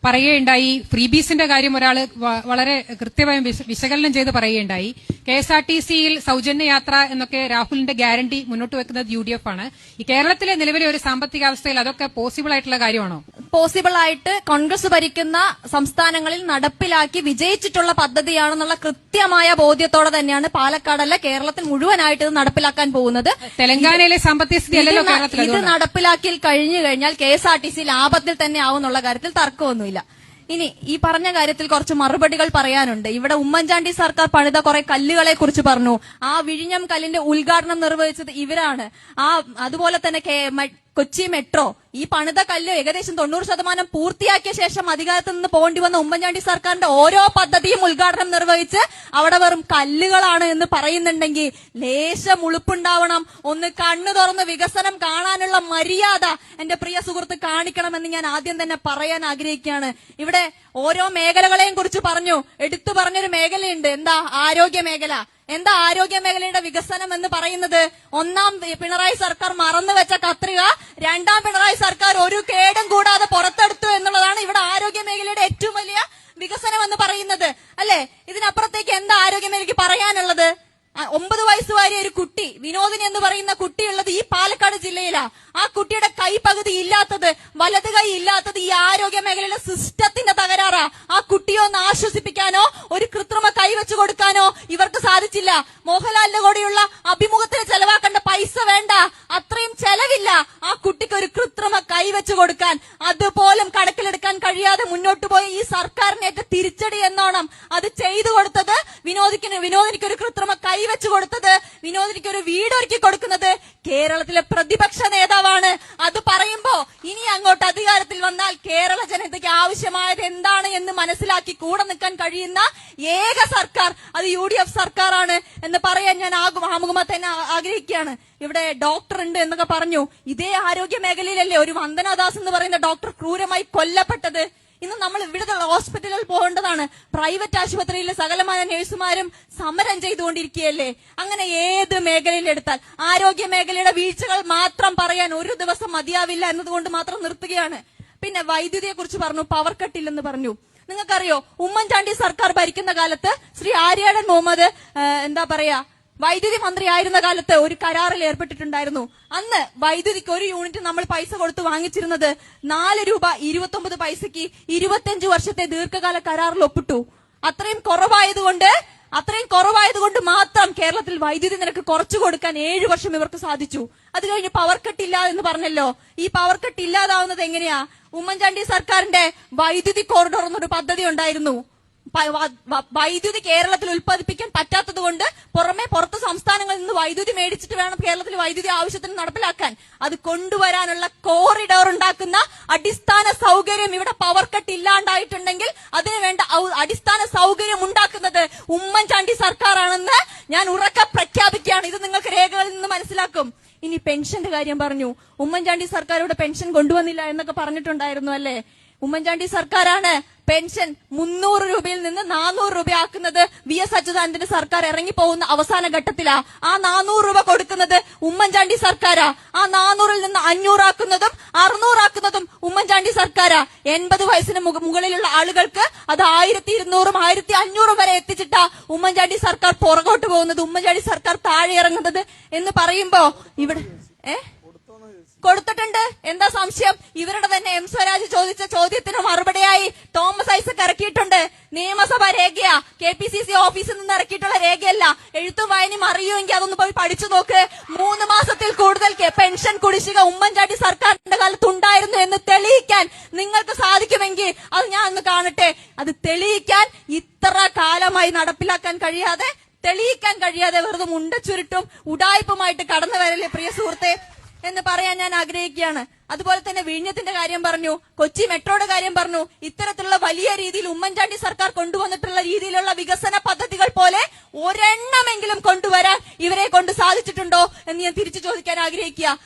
പറയുകയുണ്ടായി. ഫ്രീബീസിന്റെ കാര്യം ഒരാൾ വളരെ കൃത്യമായും വിശകലനം ചെയ്ത് പറയുകയുണ്ടായി. KSRTCയിൽ സൗജന്യ യാത്ര എന്നൊക്കെ രാഹുലിന്റെ ഗ്യാരണ്ടി മുന്നോട്ട് വെക്കുന്നത് UDF ആണ്. ഈ കേരളത്തിലെ നിലവിലെ ഒരു സാമ്പത്തികാവസ്ഥയിൽ അതൊക്കെ പോസിബിൾ ആയിട്ടുള്ള കാര്യമാണോ? പോസിബിൾ ആയിട്ട് കോൺഗ്രസ് ഭരിക്കുന്ന സംസ്ഥാനങ്ങളിൽ നടപ്പിലാക്കി വിജയിച്ചിട്ടുള്ള പദ്ധതിയാണെന്നുള്ള കൃത്യമായ ബോധ്യത്തോടെ തന്നെയാണ് പാലക്കാടല്ല കേരളത്തിൽ മുഴുവനായിട്ട് ഇത് നടപ്പിലാക്കാൻ പോകുന്നത്. തെലങ്കാനയിലെ സാമ്പത്തിക സ്ഥിതി അല്ലല്ലോ കേരളത്തിൽ. ഇത് നടപ്പിലാക്കി കഴിഞ്ഞു കഴിഞ്ഞാൽ KSRTC ലാഭത്തിൽ തന്നെ ആവുന്നുള്ള കാര്യത്തിൽ തർക്കമൊന്നുമില്ല. ഇനി ഈ പറഞ്ഞ കാര്യത്തിൽ കുറച്ച് മറുപടികൾ പറയാനുണ്ട്. ഇവിടെ ഉമ്മൻചാണ്ടി സർക്കാർ പണിത കുറെ കല്ലുകളെ കുറിച്ച് പറഞ്ഞു. ആ വിഴിഞ്ഞം കല്ലിന്റെ ഉദ്ഘാടനം നിർവഹിച്ചത് ഇവരാണ്. അതുപോലെ തന്നെ കൊച്ചി മെട്രോ ഈ പണിത കല്ല് ഏകദേശം 90% പൂർത്തിയാക്കിയ ശേഷം അധികാരത്തിൽ നിന്ന് പോകേണ്ടി വന്ന ഉമ്മൻചാണ്ടി സർക്കാരിന്റെ ഓരോ പദ്ധതിയും ഉദ്ഘാടനം നിർവഹിച്ച് അവിടെ വെറും കല്ലുകളാണ് എന്ന് പറയുന്നുണ്ടെങ്കിൽ ലേശം ഉളുപ്പുണ്ടാവണം. ഒന്ന് കണ്ണു തുറന്ന് വികസനം കാണാനുള്ള മര്യാദ എന്റെ പ്രിയ സുഹൃത്ത് കാണിക്കണമെന്ന് ഞാൻ ആദ്യം തന്നെ പറയാൻ ആഗ്രഹിക്കുകയാണ്. ഇവിടെ ഓരോ മേഖലകളെയും കുറിച്ച് പറഞ്ഞു. എടുത്തു പറഞ്ഞൊരു മേഖലയുണ്ട്. എന്താ? ആരോഗ്യ മേഖല. എന്താ ആരോഗ്യ മേഖലയുടെ വികസനം എന്ന് പറയുന്നത്? ഒന്നാം പിണറായി സർക്കാർ മറന്നുവെച്ച കത്രിക രണ്ടാം പിണറായി സർക്കാർ ഒരു കേടും കൂടാതെ പുറത്തെടുത്തു എന്നുള്ളതാണ് ഇവിടെ ആരോഗ്യ മേഖലയുടെ ഏറ്റവും വലിയ വികസനം എന്ന് പറയുന്നത്, അല്ലെ? ഇതിനപ്പുറത്തേക്ക് എന്താ ആരോഗ്യ മേഖലയ്ക്ക് പറയാനുള്ളത്? 9 വയസ്സുകാരിയ ഒരു കുട്ടി വിനോദിനി എന്ന് പറയുന്ന കുട്ടിയുള്ളത് ഈ പാലക്കാട് ജില്ലയിലാ. ആ കുട്ടിയുടെ കൈ പകുതി ഇല്ലാത്തത്, വലത് കൈ ഇല്ലാത്തത് ഈ ആരോഗ്യ മേഖലയിലെ സിസ്റ്റത്തിന്റെ തകരാറാ. ആ കുട്ടിയെ ഒന്ന് ആശ്വസിപ്പിക്കാനോ ഒരു കൃത്രിമ കൈവച്ചു കൊടുക്കാനോ ഇവർക്ക് സാധിച്ചില്ല. മോഹൻലാലിന്റെ കൂടെയുള്ള അഭിമുഖത്തിന് ചെലവാക്കേണ്ട പൈസ വേണ്ട, അത്രയും ചെലവില്ല ആ കുട്ടിക്ക് ഒരു കൃത്രിമ കൈവച്ചു കൊടുക്കാൻ. അതുപോലും കണക്കിലെടുക്കാൻ കഴിയാതെ മുന്നോട്ട് പോയ ഈ സർക്കാരിനേറ്റ തിരിച്ചടി എന്നോണം അത് ചെയ്തു കൊടുത്തത് വിനോദിനിക്ക് ഒരു കൃത്രിമ കൈവച്ചു കൊടുത്തത്, വിനോദിനിക്ക് ഒരു വീടൊരുക്കി കൊടുക്കുന്നത് കേരളത്തിലെ പ്രതിപക്ഷ നേതാവാണ്. അത് പറയുമ്പോ ഇനി അങ്ങോട്ട് അധികാരത്തിൽ വന്നാൽ കേരള ജനതയ്ക്ക് ആവശ്യമായത് എന്താണ് എന്ന് മനസ്സിലാക്കി കൂടെ നിൽക്കാൻ കഴിയുന്ന ഏക സർക്കാർ അത് UDF സർക്കാരാണ് എന്ന് പറയാൻ ഞാൻ ആമുഖമായി തന്നെ ആഗ്രഹിക്കുകയാണ്. ഇവിടെ ഡോക്ടർ ഉണ്ട് എന്നൊക്കെ പറഞ്ഞു. ഇതേ ആരോഗ്യ മേഖലയിലല്ലേ ഒരു വന്ദനാദാസ് എന്ന് പറയുന്ന ഡോക്ടർ ക്രൂരമായി കൊല്ലപ്പെട്ടത്? ഇന്ന് നമ്മൾ ഇവിടുത്തെ ഹോസ്പിറ്റലിൽ പോകേണ്ടതാണ്. പ്രൈവറ്റ് ആശുപത്രിയിലെ സകലമായ നഴ്സുമാരും സമരം ചെയ്തുകൊണ്ടിരിക്കുകയല്ലേ. അങ്ങനെ ഏത് മേഖലയിലെടുത്താൽ ആരോഗ്യ മേഖലയുടെ വീഴ്ചകൾ മാത്രം പറയാൻ ഒരു ദിവസം മതിയാവില്ല എന്നതുകൊണ്ട് മാത്രം നിർത്തുകയാണ്. പിന്നെ വൈദ്യുതിയെ കുറിച്ച് പറഞ്ഞു, പവർ കട്ടില്ലെന്ന് പറഞ്ഞു. നിങ്ങൾക്കറിയോ, ഉമ്മൻചാണ്ടി സർക്കാർ ഭരിക്കുന്ന കാലത്ത് ശ്രീ ആര്യാടൻ മുഹമ്മദ് എന്താ പറയാ വൈദ്യുതി മന്ത്രി ആയിരുന്ന കാലത്ത് ഒരു കരാറിൽ ഏർപ്പെട്ടിട്ടുണ്ടായിരുന്നു. അന്ന് വൈദ്യുതിക്ക് ഒരു യൂണിറ്റ് നമ്മൾ പൈസ കൊടുത്ത് വാങ്ങിച്ചിരുന്നത് 4 രൂപ 29 പൈസക്ക് 25 വർഷത്തെ ദീർഘകാല കരാറിൽ ഒപ്പിട്ടു. അത്രയും കുറവായതുകൊണ്ട് മാത്രം കേരളത്തിൽ വൈദ്യുതി നിരക്ക് കുറച്ചു കൊടുക്കാൻ 7 വർഷം ഇവർക്ക് സാധിച്ചു. അത് കഴിഞ്ഞ് പവർ കട്ട് ഇല്ല എന്ന് പറഞ്ഞല്ലോ. ഈ പവർ കട്ട് ഇല്ലാതാവുന്നത് എങ്ങനെയാ? ഉമ്മൻചാണ്ടി സർക്കാരിന്റെ വൈദ്യുതി കോറിഡോർ എന്നൊരു പദ്ധതി ഉണ്ടായിരുന്നു. വൈദ്യുതി കേരളത്തിൽ ഉൽപ്പാദിപ്പിക്കാൻ പറ്റാത്തത് കൊണ്ട് പുറത്ത് സംസ്ഥാനങ്ങളിൽ നിന്ന് വൈദ്യുതി മേടിച്ചിട്ട് വേണം കേരളത്തിൽ വൈദ്യുതി ആവശ്യത്തിന് നടപ്പിലാക്കാൻ. അത് കൊണ്ടുവരാനുള്ള കോറിഡോർ ഉണ്ടാക്കുന്ന അടിസ്ഥാന സൗകര്യം ഇവിടെ പവർ കട്ട് ഇല്ലാണ്ടായിട്ടുണ്ടെങ്കിൽ അതിനു വേണ്ട അടിസ്ഥാന സൗകര്യം ഉണ്ടാക്കുന്നത് ഉമ്മൻചാണ്ടി സർക്കാരാണെന്ന് ഞാൻ ഉറക്കെ പ്രഖ്യാപിക്കുകയാണ്. ഇത് നിങ്ങൾക്ക് രേഖകളിൽ നിന്ന് മനസ്സിലാക്കും. ഇനി പെൻഷന്റെ കാര്യം പറഞ്ഞു. ഉമ്മൻചാണ്ടി സർക്കാർ ഇവിടെ പെൻഷൻ കൊണ്ടുവന്നില്ല എന്നൊക്കെ പറഞ്ഞിട്ടുണ്ടായിരുന്നു, അല്ലേ? ഉമ്മൻചാണ്ടി സർക്കാരാണ് പെൻഷൻ 300 രൂപയിൽ നിന്ന് 400 രൂപ ആക്കുന്നത്. VS അച്യുതാനന്ദന്റെ സർക്കാർ ഇറങ്ങിപ്പോകുന്ന അവസാന ഘട്ടത്തിലാ. ആ 400 രൂപ കൊടുക്കുന്നത് ഉമ്മൻചാണ്ടി സർക്കാരാ. ആ 400ൽ നിന്ന് 500 ആക്കുന്നതും 600 ആക്കുന്നതും ഉമ്മൻചാണ്ടി സർക്കാരാ. 80 വയസ്സിന് മുകളിലുള്ള ആളുകൾക്ക് അത് 1200ഉം 1500ഉം വരെ എത്തിച്ചിട്ടാ ഉമ്മൻചാണ്ടി സർക്കാർ പുറകോട്ട് പോകുന്നത്, ഉമ്മൻചാണ്ടി സർക്കാർ താഴെ ഇറങ്ങുന്നത് എന്ന് പറയുമ്പോ ഇവിടെ കൊടുത്തിട്ടുണ്ട്. എന്താ സംശയം? ഇവരുടെ തന്നെ M സ്വരാജ് ചോദിച്ച ചോദ്യത്തിന് മറുപടിയായി തോമസ് ഐസക് ഇറക്കിയിട്ടുണ്ട്. നിയമസഭാ രേഖയാ, KPCC ഓഫീസിൽ നിന്ന് ഇറക്കിയിട്ടുള്ള രേഖയല്ല. എഴുത്തും വായനയും അറിയുമെങ്കിൽ അതൊന്ന് പോയി പഠിച്ചു നോക്ക്. 3 മാസത്തിൽ കൂടുതൽ പെൻഷൻ കുടിശ്ശിക ഉമ്മൻചാണ്ടി സർക്കാരിന്റെ കാലത്ത് ഉണ്ടായിരുന്നു എന്ന് തെളിയിക്കാൻ നിങ്ങൾക്ക് സാധിക്കുമെങ്കിൽ അത് ഞാൻ ഒന്ന് കാണട്ടെ. അത് തെളിയിക്കാൻ ഇത്ര കാലമായി നടപ്പിലാക്കാൻ കഴിയാതെ വെറുതെ മുണ്ടച്ചുരുട്ടും ഉടായ്പുമായിട്ട് കടന്നു വരല്ലേ പ്രിയ സുഹൃത്തെ എന്ന് പറയാൻ ഞാൻ ആഗ്രഹിക്കുകയാണ്. അതുപോലെ തന്നെ വിഴിഞ്ഞത്തിന്റെ കാര്യം പറഞ്ഞു, കൊച്ചി മെട്രോയുടെ കാര്യം പറഞ്ഞു. ഇത്തരത്തിലുള്ള വലിയ രീതിയിൽ ഉമ്മൻചാണ്ടി സർക്കാർ കൊണ്ടുവന്നിട്ടുള്ള രീതിയിലുള്ള വികസന പദ്ധതികൾ പോലെ ഒരെണ്ണമെങ്കിലും കൊണ്ടുവരാൻ ഇവരെ കൊണ്ട് സാധിച്ചിട്ടുണ്ടോ എന്ന് ഞാൻ തിരിച്ചു ചോദിക്കാൻ ആഗ്രഹിക്കുക.